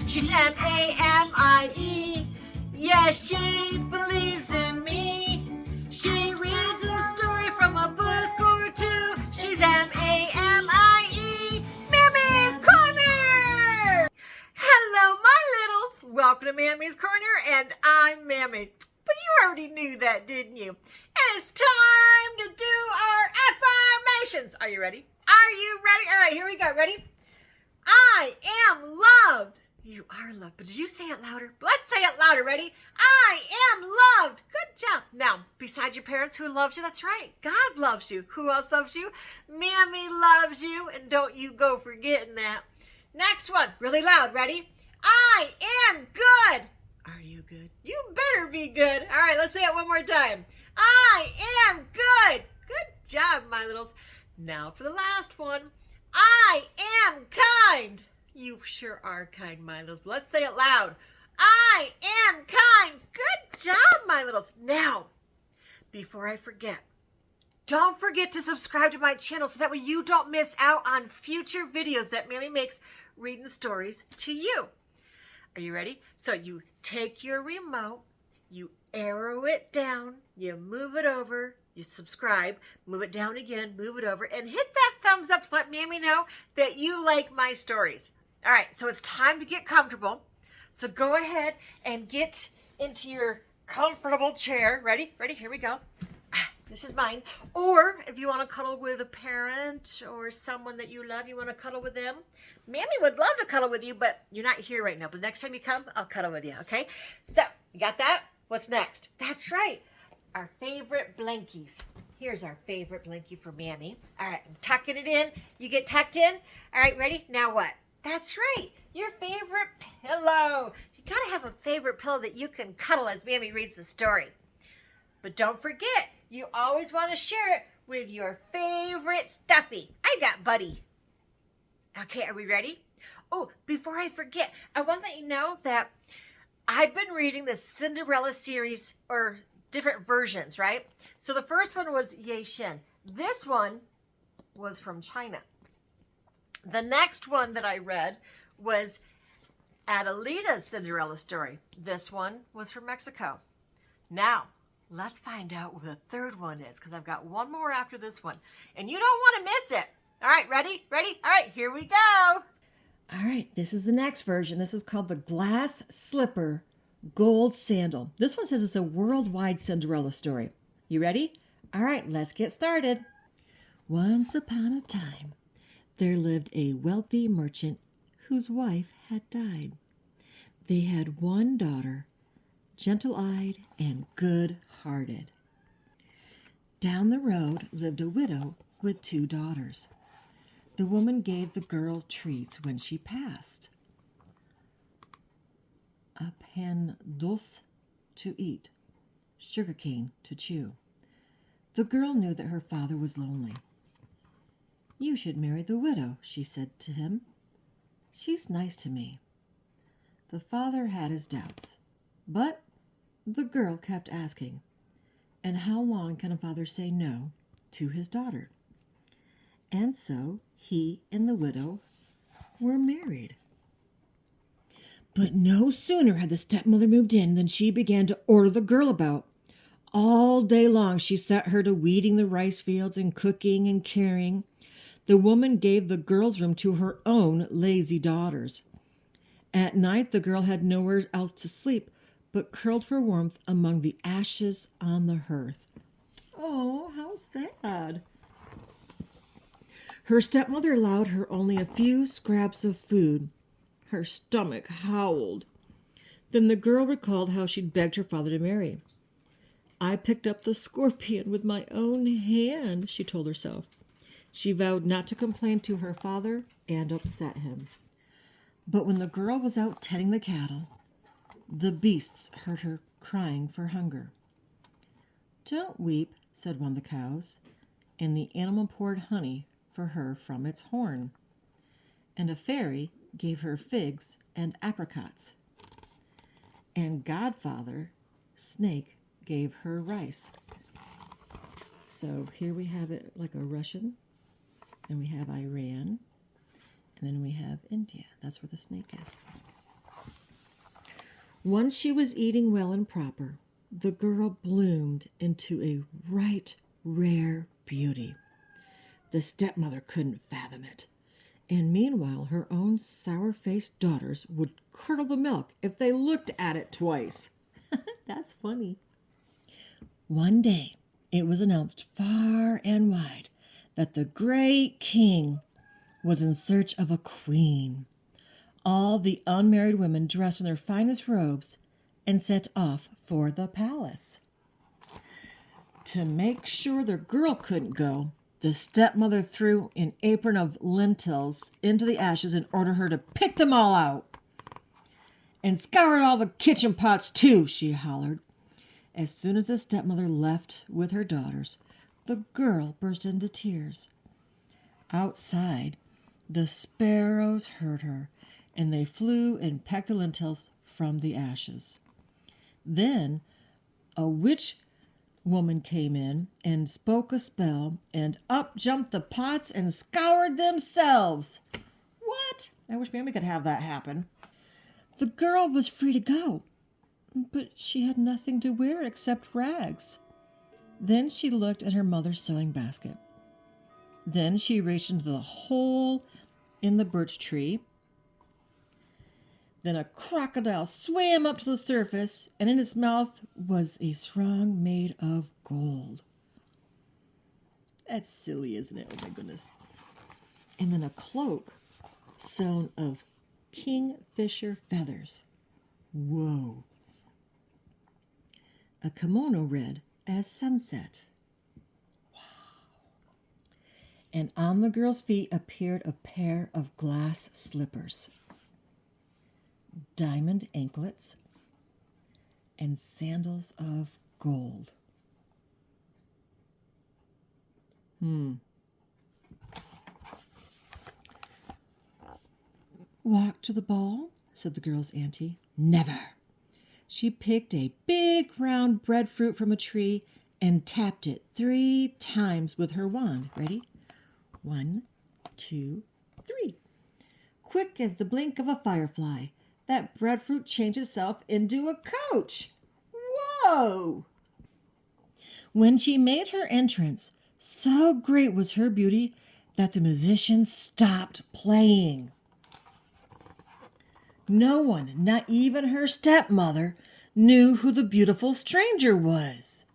She's M-A-M-I-E. Yes, she believes in me. She reads a story from a book or two. She's M-A-M-I-E. Mammy's Corner! Hello, my littles. Welcome to Mammy's Corner, and I'm Mammy. But you already knew that, didn't you? And it's time to do our affirmations. Are you ready? Are you ready? All right, here we go. Ready? I am loved. You are loved. But did you say it louder? Let's say it louder. Ready? I am loved. Good job. Now, besides your parents who loves you, that's right. God loves you. Who else loves you? Mammy loves you. And don't you go forgetting that. Next one. Really loud. Ready? I am good. Are you good? You better be good. All right, let's say it one more time. I am good. Good job, my littles. Now for the last one. I am kind. You sure are kind, my littles. Let's say it loud. I am kind. Good job, my littles. Now, before I forget, don't forget to subscribe to my channel so that way you don't miss out on future videos that Mammy makes reading stories to you. Are you ready? So you take your remote, you arrow it down, you move it over, you subscribe, move it down again, move it over, and hit that thumbs up to let Mammy know that you like my stories. All right, so it's time to get comfortable. So go ahead and get into your comfortable chair. Ready? Ready? Here we go. This is mine. Or if you want to cuddle with a parent or someone that you love, you want to cuddle with them. Mammy would love to cuddle with you, but you're not here right now. But next time you come, I'll cuddle with you, okay? So, you got that? What's next? That's right. Our favorite blankies. Here's our favorite blankie for Mammy. All right, I'm tucking it in. You get tucked in? All right, ready? Now what? That's right. Your favorite pillow. You got to have a favorite pillow that you can cuddle as Mammy reads the story. But don't forget, you always want to share it with your favorite stuffy. I got Buddy. Okay, are we ready? Oh, before I forget, I want to let you know that I've been reading the Cinderella series, or different versions, right? So the first one was Ye Shen. This one was from China. The next one that I read was Adelita's Cinderella story. This one was from Mexico. Now, let's find out what the third one is, because I've got one more after this one. And you don't want to miss it. All right, ready? Ready? All right, here we go. All right, this is the next version. This is called the Glass Slipper Gold Sandal. This one says it's a worldwide Cinderella story. You ready? All right, let's get started. Once upon a time, there lived a wealthy merchant whose wife had died. They had one daughter, gentle-eyed and good-hearted. Down the road lived a widow with two daughters. The woman gave the girl treats when she passed. A pan dulce to eat, sugarcane to chew. The girl knew that her father was lonely. You should marry the widow, she said to him. She's nice to me. The father had his doubts, but the girl kept asking, and how long can a father say no to his daughter? And so he and the widow were married. But no sooner had the stepmother moved in than she began to order the girl about. All day long she set her to weeding the rice fields and cooking and carrying. The woman gave the girl's room to her own lazy daughters. At night the girl had nowhere else to sleep, but curled for warmth among the ashes on the hearth. Oh, how sad. Her stepmother allowed her only a few scraps of food. Her stomach howled. Then the girl recalled how she'd begged her father to marry. I picked up the scorpion with my own hand, she told herself. She vowed not to complain to her father and upset him. But when the girl was out tending the cattle, the beasts heard her crying for hunger. Don't weep, said one of the cows, and the animal poured honey for her from its horn. And a fairy gave her figs and apricots. And Godfather Snake gave her rice. So here we have it like a Russian, and we have Iran, and then we have India. That's where the snake is. Once she was eating well and proper, the girl bloomed into a right rare beauty. The stepmother couldn't fathom it. And meanwhile, her own sour-faced daughters would curdle the milk if they looked at it twice. That's funny. One day, it was announced far and wide that the great king was in search of a queen. All the unmarried women dressed in their finest robes and set off for the palace. To make sure the girl couldn't go, the stepmother threw an apron of lentils into the ashes and ordered her to pick them all out. And scour all the kitchen pots too, she hollered. As soon as the stepmother left with her daughters, the girl burst into tears. Outside, the sparrows heard her, and they flew and pecked the lentils from the ashes. Then a witch woman came in and spoke a spell, and up jumped the pots and scoured themselves. What? I wish Mammy could have that happen. The girl was free to go, but she had nothing to wear except rags. Then she looked at her mother's sewing basket. Then she reached into the hole in the birch tree. Then a crocodile swam up to the surface, and in its mouth was a strong made of gold. That's silly, isn't it? Oh my goodness. And then a cloak sewn of kingfisher feathers. Whoa. A kimono red as sunset. Wow. And on the girl's feet appeared a pair of glass slippers, diamond anklets, and sandals of gold. Walk to the ball, said the girl's auntie. Never. She picked a big round breadfruit from a tree and tapped it 3 times with her wand. Ready? 1, 2, 3. Quick as the blink of a firefly, that breadfruit changed itself into a coach. Whoa! When she made her entrance, so great was her beauty that the musicians stopped playing. No one, not even her stepmother, knew who the beautiful stranger was.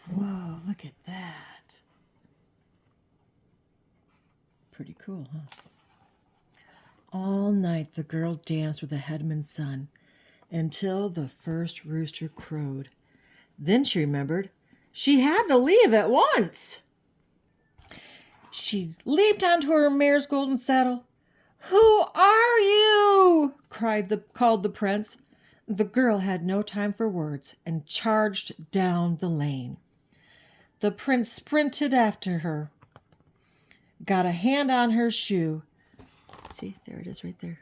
Whoa, look at that. Pretty cool, huh? All night the girl danced with the headman's son until the first rooster crowed. Then she remembered she had to leave at once. She leaped onto her mare's golden saddle. "Who are you?" called the prince. The girl had no time for words and charged down the lane. The prince sprinted after her, got a hand on her shoe. See, there it is right there.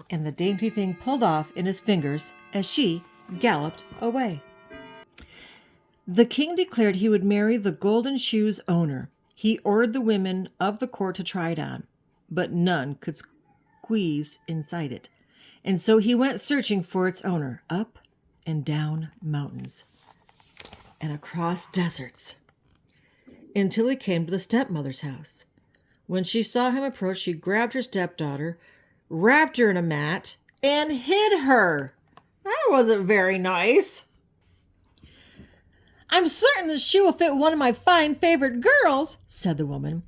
And the dainty thing pulled off in his fingers as she galloped away. The king declared he would marry the golden shoe's owner. He ordered the women of the court to try it on, but none could squeeze inside it. And so he went searching for its owner, up and down mountains and across deserts, until he came to the stepmother's house. When she saw him approach, she grabbed her stepdaughter, wrapped her in a mat, and hid her. That wasn't very nice. "I'm certain the shoe will fit one of my fine favorite girls," said the woman.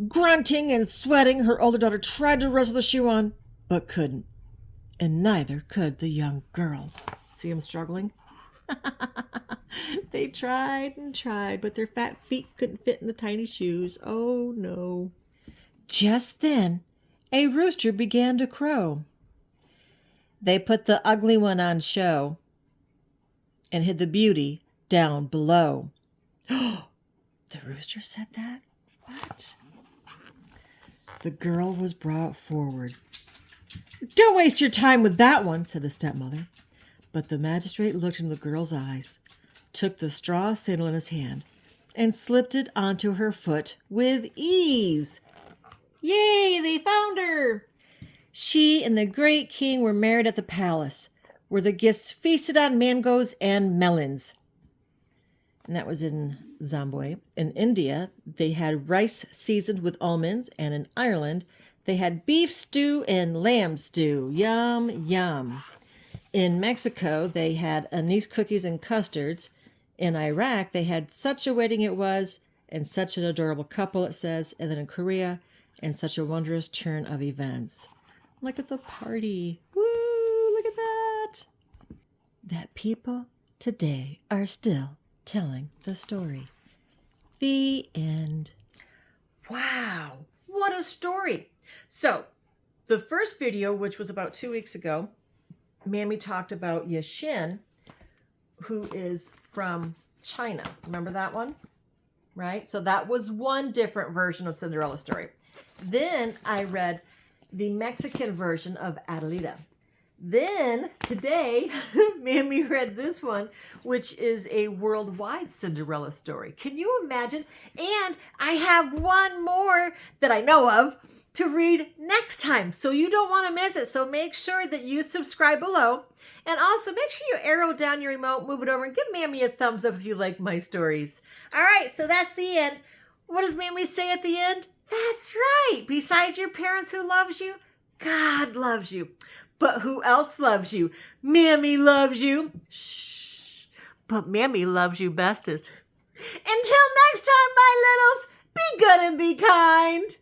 Grunting and sweating, her older daughter tried to wrestle the shoe on, but couldn't. And neither could the young girl. See them struggling? They tried and tried, but their fat feet couldn't fit in the tiny shoes. Oh, no. Just then, a rooster began to crow. They put the ugly one on show and hid the beauty down below. The rooster said that? What? The girl was brought forward. "Don't waste your time with that one," said the stepmother. But the magistrate looked into the girl's eyes, took the straw sandal in his hand, and slipped it onto her foot with ease. Yay, they found her! She and the great king were married at the palace, where the guests feasted on mangoes and melons. And that was in Zimbabwe. In India, they had rice seasoned with almonds. And in Ireland, they had beef stew and lamb stew. Yum, yum. In Mexico, they had anise cookies and custards. In Iraq, they had such a wedding it was, and such an adorable couple, it says. And then in Korea, and such a wondrous turn of events. Look at the party. Woo, look at that. That people today are still telling the story. The end. Wow, what a story. So, the first video, which was about 2 weeks ago, Mammy talked about Yashin, who is from China. Remember that one? Right? So that was one different version of Cinderella story. Then I read the Mexican version of Adelita. Then today, Mammy read this one, which is a worldwide Cinderella story. Can you imagine? And I have one more that I know of to read next time. So you don't want to miss it. So make sure that you subscribe below. And also make sure you arrow down your remote, move it over, and give Mammy a thumbs up if you like my stories. All right, so that's the end. What does Mammy say at the end? That's right. Besides your parents who loves you, God loves you. But who else loves you? Mammy loves you. Shh. But Mammy loves you bestest. Until next time, my littles, be good and be kind.